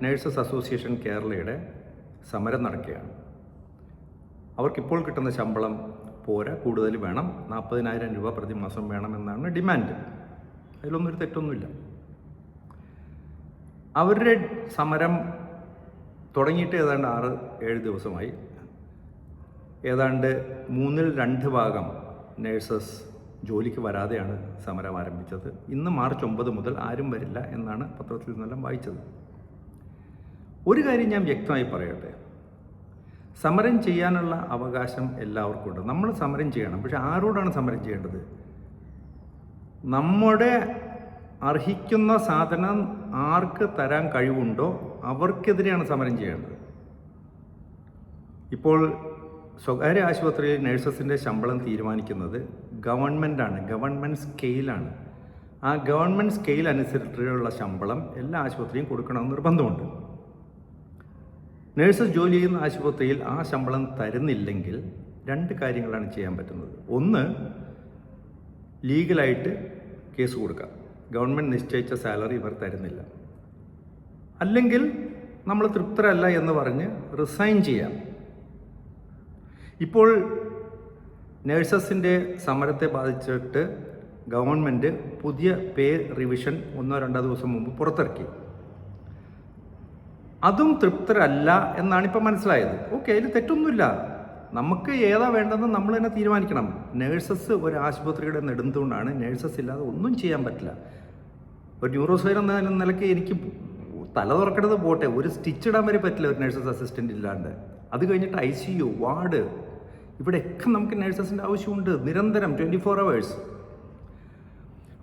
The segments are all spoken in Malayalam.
നേഴ്സസ് അസോസിയേഷൻ കേരളയുടെ സമരം നടക്കുകയാണ്. അവർക്കിപ്പോൾ കിട്ടുന്ന ശമ്പളം പോരാ, കൂടുതൽ വേണം, 40,000 രൂപ പ്രതിമാസം വേണമെന്നാണ് ഡിമാൻഡ്. അതിലൊന്നൊരു തെറ്റൊന്നുമില്ല. അവരുടെ സമരം തുടങ്ങിയിട്ട് ഏതാണ്ട് 6-7 ദിവസമായി. ഏതാണ്ട് 2/3 നേഴ്സസ് ജോലിക്ക് വരാതെയാണ് സമരം ആരംഭിച്ചത്. ഇന്ന് മാർച്ച് 9 മുതൽ ആരും വരില്ല എന്നാണ് പത്രത്തിൽ നിന്നെല്ലാം വായിച്ചത്. ഒരു കാര്യം ഞാൻ വ്യക്തമായി പറയട്ടെ, സമരം ചെയ്യാനുള്ള അവകാശം എല്ലാവർക്കും ഉണ്ട്. നമ്മൾ സമരം ചെയ്യണം. പക്ഷെ ആരോടാണ് സമരം ചെയ്യേണ്ടത്? നമ്മുടെ അർഹിക്കുന്ന സാധനം ആർക്ക് തരാൻ കഴിവുണ്ടോ അവർക്കെതിരെയാണ് സമരം ചെയ്യേണ്ടത്. ഇപ്പോൾ സ്വകാര്യ ആശുപത്രിയിൽ നഴ്സസിൻ്റെ ശമ്പളം തീരുമാനിക്കുന്നത് ഗവൺമെൻറ്റാണ്, ഗവൺമെൻറ് സ്കെയിലാണ്. ആ ഗവൺമെൻറ് സ്കെയിൽ അനുസരിച്ചുള്ള ശമ്പളം എല്ലാ ആശുപത്രിയും കൊടുക്കണമെന്ന് നിർബന്ധമുണ്ട്. നഴ്സസ് ജോലി ചെയ്യുന്ന ആശുപത്രിയിൽ ആ ശമ്പളം തരുന്നില്ലെങ്കിൽ 2 കാര്യങ്ങളാണ് ചെയ്യാൻ പറ്റുന്നത്. ഒന്ന്, ലീഗലായിട്ട് കേസ് കൊടുക്കാം, ഗവൺമെൻറ് നിശ്ചയിച്ച സാലറി ഇവർ തരുന്നില്ല. അല്ലെങ്കിൽ നമ്മൾ തൃപ്തരല്ല എന്ന് പറഞ്ഞ് റിസൈൻ ചെയ്യാം. ഇപ്പോൾ നഴ്സസിൻ്റെ സമരത്തെ ബാധിച്ചിട്ട് ഗവൺമെൻറ് പുതിയ പേ റിവിഷൻ 1-2 ദിവസം മുമ്പ് പുറത്തിറക്കി. അതും തൃപ്തരല്ല എന്നാണ് ഇപ്പം മനസ്സിലായത്. ഓക്കെ, അതിൽ തെറ്റൊന്നുമില്ല. നമുക്ക് ഏതാ വേണ്ടതെന്ന് നമ്മൾ തന്നെ തീരുമാനിക്കണം. നേഴ്സസ് ഒരു ആശുപത്രിയുടെ നെടുന്തുകൊണ്ടാണ്. നേഴ്സസ് ഇല്ലാതെ ഒന്നും ചെയ്യാൻ പറ്റില്ല. ഒരു ന്യൂറോസർജൻ എന്ന നിലയ്ക്ക് എനിക്ക് തല തുറക്കേണ്ടത് പോട്ടെ, ഒരു സ്റ്റിച്ച് ഇടാൻ വരെ പറ്റില്ല ഒരു നേഴ്സസ് അസിസ്റ്റൻ്റ് ഇല്ലാണ്ട്. അത് കഴിഞ്ഞിട്ട് ICU, വാർഡ്, ഇവിടെയൊക്കെ നമുക്ക് നേഴ്സസിൻ്റെ ആവശ്യമുണ്ട്, നിരന്തരം 24 hours.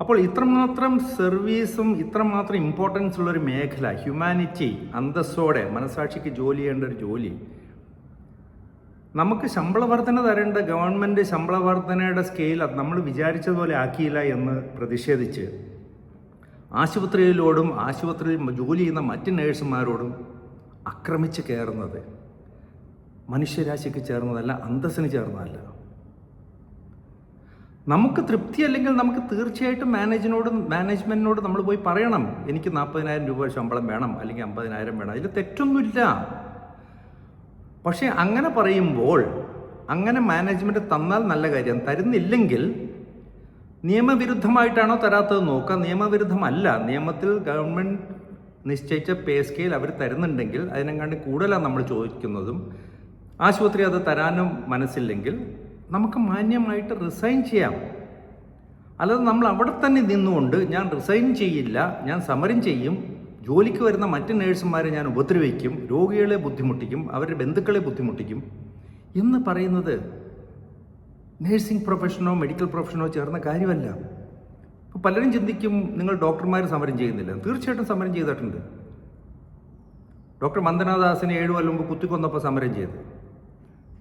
അപ്പോൾ ഇത്രമാത്രം സർവീസും ഇത്രമാത്രം ഇമ്പോർട്ടൻസ് ഉള്ളൊരു മേഖല, ഹ്യൂമാനിറ്റി, അന്തസ്സോടെ മനസാക്ഷിക്ക് ജോലി ചെയ്യേണ്ട ഒരു ജോലി, നമുക്ക് ശമ്പള വർധന തരേണ്ട ഗവൺമെൻറ് ശമ്പള വർധനയുടെ സ്കെയിൽ അത് നമ്മൾ വിചാരിച്ചതുപോലെ ആക്കിയില്ല എന്ന് പ്രതിഷേധിച്ച് ആശുപത്രിയിലോടും ആശുപത്രിയിൽ ജോലി ചെയ്യുന്ന മറ്റ് നേഴ്സുമാരോടും ആക്രമിച്ച് കയറുന്നത് മനുഷ്യരാശിക്ക് ചേർന്നതല്ല, അന്തസ്സിന് ചേർന്നതല്ല. നമുക്ക് തൃപ്തി അല്ലെങ്കിൽ നമുക്ക് തീർച്ചയായിട്ടും മാനേജ്മെൻറ്റിനോട് നമ്മൾ പോയി പറയണം, എനിക്ക് 40,000 രൂപ ശമ്പളം വേണം, അല്ലെങ്കിൽ 50,000 വേണം. അതിൽ തെറ്റൊന്നുമില്ല. പക്ഷേ അങ്ങനെ പറയുമ്പോൾ, അങ്ങനെ മാനേജ്മെൻറ്റ് തന്നാൽ നല്ല കാര്യം. തരുന്നില്ലെങ്കിൽ നിയമവിരുദ്ധമായിട്ടാണോ തരാത്തത് നോക്കുക. നിയമവിരുദ്ധമല്ല, നിയമത്തിൽ ഗവൺമെൻറ് നിശ്ചയിച്ച പേ സ്കെയിൽ അവർ തരുന്നുണ്ടെങ്കിൽ അതിനെക്കാണ്ട് കൂടുതലാണ് നമ്മൾ ചോദിക്കുന്നതും. ആശുപത്രി അത് തരാനും മനസ്സില്ലെങ്കിൽ നമുക്ക് മാന്യമായിട്ട് റിസൈൻ ചെയ്യാം. അല്ലാതെ നമ്മൾ അവിടെ തന്നെ നിന്നുകൊണ്ട് ഞാൻ റിസൈൻ ചെയ്യില്ല, ഞാൻ സമരം ചെയ്യും, ജോലിക്ക് വരുന്ന മറ്റ് നേഴ്സുമാരെ ഞാൻ ഉപദ്രവിക്കും, രോഗികളെ ബുദ്ധിമുട്ടിക്കും, അവരുടെ ബന്ധുക്കളെ ബുദ്ധിമുട്ടിക്കും എന്ന് പറയുന്നത് നേഴ്സിംഗ് പ്രൊഫഷനോ മെഡിക്കൽ പ്രൊഫഷനോ ചേർന്ന കാര്യമല്ല. ഇപ്പോൾ പലരും ചിന്തിക്കും, നിങ്ങൾ ഡോക്ടർമാർ സമരം ചെയ്യുന്നില്ല. തീർച്ചയായിട്ടും സമരം ചെയ്തിട്ടുണ്ട്. ഡോക്ടർ വന്ദനാദാസിനെ 7 കൊല്ലം മുമ്പ് കുത്തിക്കൊന്നപ്പോൾ സമരം ചെയ്തു.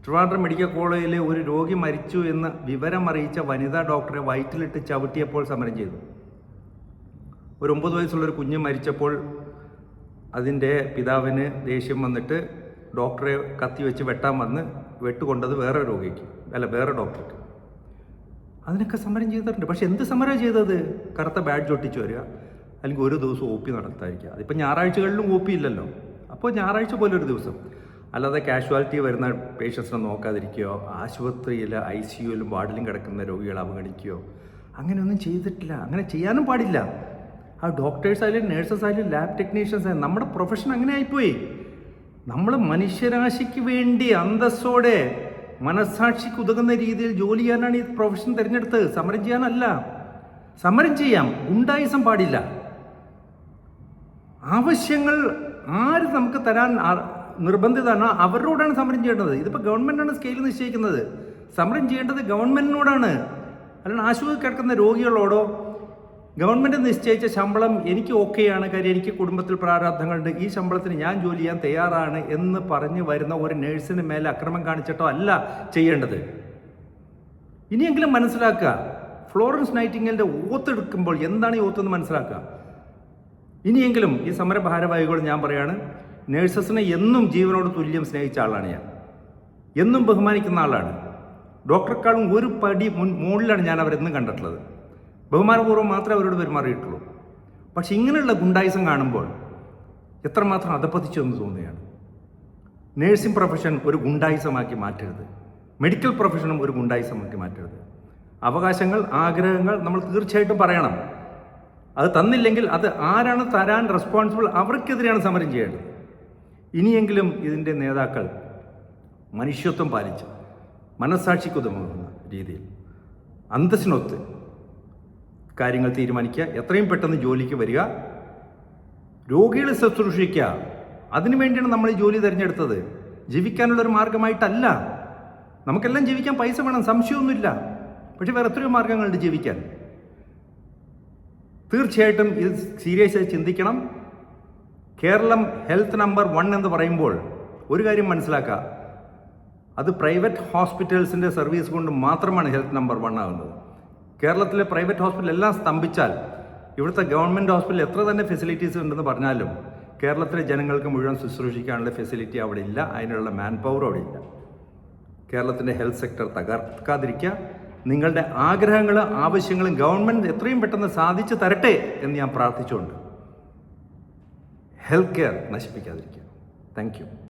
ട്രിവാൻഡ്രം മെഡിക്കൽ കോളേജിലെ ഒരു രോഗി മരിച്ചു എന്ന് വിവരം അറിയിച്ച വനിതാ ഡോക്ടറെ വയറ്റിലിട്ട് ചവിട്ടിയപ്പോൾ സമരം ചെയ്തു. ഒരു 9 വയസ്സുള്ളൊരു കുഞ്ഞ് മരിച്ചപ്പോൾ അതിൻ്റെ പിതാവിന് ദേഷ്യം വന്നിട്ട് ഡോക്ടറെ കത്തി വെച്ച് വെട്ടാൻ വന്ന് വെട്ടുകൊണ്ടത് വേറെ രോഗിക്ക്, വേറെ ഡോക്ടർക്ക്. അതിനൊക്കെ സമരം ചെയ്തിട്ടുണ്ട്. പക്ഷെ എന്ത് സമരമാണ് ചെയ്തത്? കറുത്ത ബാഡ്ജ് ഒട്ടിച്ച് വരിക, അല്ലെങ്കിൽ ഒരു ദിവസം OP നടത്താതിരിക്കുക. അതിപ്പോൾ ഞായറാഴ്ചകളിലും OP ഇല്ലല്ലോ. അപ്പോൾ ഞായറാഴ്ച പോലെ ഒരു ദിവസം, അല്ലാതെ കാഷ്വാലിറ്റി വരുന്ന പേഷ്യൻസിനെ നോക്കാതിരിക്കുകയോ, ആശുപത്രിയിൽ ICUയിലും വാർഡിലും കിടക്കുന്ന രോഗികളെ അവഗണിക്കുകയോ, അങ്ങനെയൊന്നും ചെയ്തിട്ടില്ല. അങ്ങനെ ചെയ്യാനും പാടില്ല. ആ ഡോക്ടേഴ്സ് ആയാലും നേഴ്സസ് ആയാലും ലാബ് ടെക്നീഷ്യൻസ് ആയാലും നമ്മുടെ പ്രൊഫഷൻ അങ്ങനെ ആയിപ്പോയി. നമ്മൾ മനുഷ്യരാശിക്ക് വേണ്ടി അന്തസ്സോടെ മനസ്സാക്ഷിക്ക് ഉതകുന്ന രീതിയിൽ ജോലി ചെയ്യാനാണ് ഈ പ്രൊഫഷൻ തിരഞ്ഞെടുത്തത്, സമരം ചെയ്യാനല്ല. സമരം ചെയ്യാം, ഗുണ്ടായിസം പാടില്ല. ആവശ്യങ്ങൾ ആര് നമുക്ക് തരാൻ നിർബന്ധിതമാണ് അവരോടാണ് സമരം ചെയ്യേണ്ടത്. ഇതിപ്പോൾ ഗവൺമെൻറ്റാണ് സ്കെയിൽ നിശ്ചയിക്കുന്നത്. സമരം ചെയ്യേണ്ടത് ഗവൺമെൻറ്റിനോടാണ്, അല്ലാണ്ട് ആശുപത്രി കിടക്കുന്ന രോഗികളോടോ. ഗവൺമെൻറ് നിശ്ചയിച്ച ശമ്പളം എനിക്ക് ഓക്കെയാണ്, കാര്യം എനിക്ക് കുടുംബത്തിൽ പ്രാരാബ്ധങ്ങളുണ്ട്, ഈ ശമ്പളത്തിന് ഞാൻ ജോലി ചെയ്യാൻ തയ്യാറാണ് എന്ന് പറഞ്ഞ് വരുന്ന ഒരു നേഴ്സിന് മേലെ അക്രമം കാണിച്ചിട്ടോ അല്ല ചെയ്യേണ്ടത്. ഇനിയെങ്കിലും മനസ്സിലാക്കുക, ഫ്ലോറൻസ് നൈറ്റിംഗേലിൻ്റെ ഓത്തെടുക്കുമ്പോൾ എന്താണ് ഈ ഓത്തെന്ന് മനസ്സിലാക്കുക. ഇനിയെങ്കിലും ഈ സമര ഭാരവാഹികൾ ഞാൻ പറയാണ്, നേഴ്സസിനെ എന്നും ജീവനോട് തുല്യം സ്നേഹിച്ച ആളാണ് ഞാൻ, എന്നും ബഹുമാനിക്കുന്ന ആളാണ്. ഡോക്ടറെക്കാളും ഒരു പടി മുകളിലാണ് ഞാൻ അവരെന്നും കണ്ടിട്ടുള്ളത്. ബഹുമാനപൂർവ്വം മാത്രമേ അവരോട് പെരുമാറിയിട്ടുള്ളൂ. പക്ഷെ ഇങ്ങനെയുള്ള ഗുണ്ടായിസം കാണുമ്പോൾ എത്രമാത്രം അധപ്പതിച്ചു എന്ന് തോന്നുകയാണ്. നേഴ്സിംഗ് പ്രൊഫഷൻ ഒരു ഗുണ്ടായിസമാക്കി മാറ്റരുത്. മെഡിക്കൽ പ്രൊഫഷനും ഒരു ഗുണ്ടായിസമാക്കി മാറ്റരുത്. അവകാശങ്ങൾ, ആഗ്രഹങ്ങൾ നമ്മൾ തീർച്ചയായിട്ടും പറയണം. അത് തന്നില്ലെങ്കിൽ അത് ആരാണ് തരാൻ റെസ്പോൺസിബിൾ, അവർക്കെതിരെയാണ് സമരം ചെയ്യേണ്ടത്. ഇനിയെങ്കിലും ഇതിൻ്റെ നേതാക്കൾ മനുഷ്യത്വം പാലിച്ച് മനസ്സാക്ഷിക്കുതമാകുന്ന രീതിയിൽ അന്തസ്സിനൊത്ത് കാര്യങ്ങൾ തീരുമാനിക്കുക. എത്രയും പെട്ടെന്ന് ജോലിക്ക് വരിക, രോഗികളെ ശുശ്രൂഷിക്കുക. അതിനുവേണ്ടിയാണ് നമ്മൾ ഈ ജോലി തിരഞ്ഞെടുത്തത്. ജീവിക്കാനുള്ളൊരു മാർഗമായിട്ടല്ല. നമുക്കെല്ലാം ജീവിക്കാൻ പൈസ വേണം, സംശയമൊന്നുമില്ല. പക്ഷെ വേറെ എത്രയോ മാർഗങ്ങളുണ്ട് ജീവിക്കാൻ. തീർച്ചയായിട്ടും ഇത് സീരിയസ് ആയി ചിന്തിക്കണം. കേരളം ഹെൽത്ത് നമ്പർ 1 എന്ന് പറയുമ്പോൾ ഒരു കാര്യം മനസ്സിലാക്കുക, അത് പ്രൈവറ്റ് ഹോസ്പിറ്റൽസിൻ്റെ സർവീസ് കൊണ്ട് മാത്രമാണ് ഹെൽത്ത് നമ്പർ 1 ആകുന്നത്. കേരളത്തിലെ പ്രൈവറ്റ് ഹോസ്പിറ്റൽ എല്ലാം സ്തംഭിച്ചാൽ ഇവിടുത്തെ ഗവൺമെൻറ് ഹോസ്പിറ്റൽ എത്ര തന്നെ ഫെസിലിറ്റീസ് ഉണ്ടെന്ന് പറഞ്ഞാലും കേരളത്തിലെ ജനങ്ങൾക്ക് മുഴുവൻ ശുശ്രൂഷിക്കാനുള്ള ഫെസിലിറ്റി അവിടെ ഇല്ല, അതിനുള്ള മാൻ പവർ അവിടെ ഇല്ല. കേരളത്തിൻ്റെ ഹെൽത്ത് സെക്ടർ തകർക്കാതിരിക്കുക. നിങ്ങളുടെ ആഗ്രഹങ്ങളും ആവശ്യങ്ങളും ഗവൺമെൻറ് എത്രയും പെട്ടെന്ന് സാധിച്ചു തരട്ടെ എന്ന് ഞാൻ പ്രാർത്ഥിച്ചുകൊണ്ട് ഹെൽത്ത് കെയർ നശിപ്പിക്കാതിരിക്കുക. Thank U.